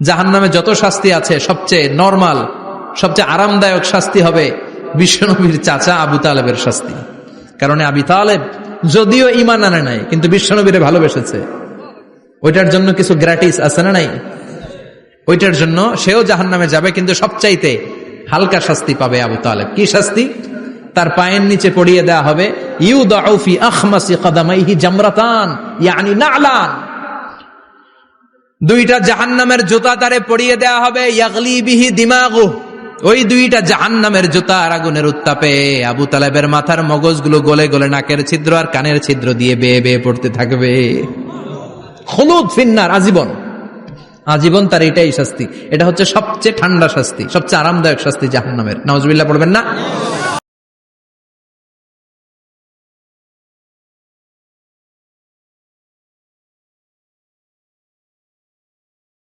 জাহান্নামে যত শাস্তি আছে সবচেয়ে নরমাল, সবচেয়ে আরামদায়ক শাস্তি হবে বিশ্বনবীর চাচা আবু তালেবের শাস্তি। কারণ আবু তালেব যদিও ঈমান আনে নাই, কিন্তু বিশ্বনবীরে ভালোবেসেছে। ওইটার জন্য কিছু গ্র্যাটিস আছে না নাই? ওইটার জন্য সেও জাহান্নামে যাবে, কিন্তু সবচাইতে হালকা শাস্তি পাবে আবু তালেব। কি শাস্তি? তার পায়ের নিচে পড়িয়ে দেয়া হবে ইউদাউ ফি আখমাসি কদামাইহি জামরাতান ইয়ানি নালান, দুইটা জাহান্নামের জুতা তারে পড়িয়ে দেয়া হবে, ইয়াগলি বিহি দিমাগু, ওই দুইটা জাহান্নামের জুতার আগুনের উত্তাপে আবু তালেবের মাথার মগজগুলো গলে গলে নাকের ছিদ্র আর কানের ছিদ্র দিয়ে বেয়ে বেয়ে পড়তে থাকবে। খুলুদ ফিন্নার, আজীবন, আজীবন তার এটাই শাস্তি। এটা হচ্ছে সবচেয়ে ঠান্ডা শাস্তি, সবচেয়ে আরামদায়ক শাস্তি জাহান্নামের। নাউজুবিল্লাহ পড়বেন না?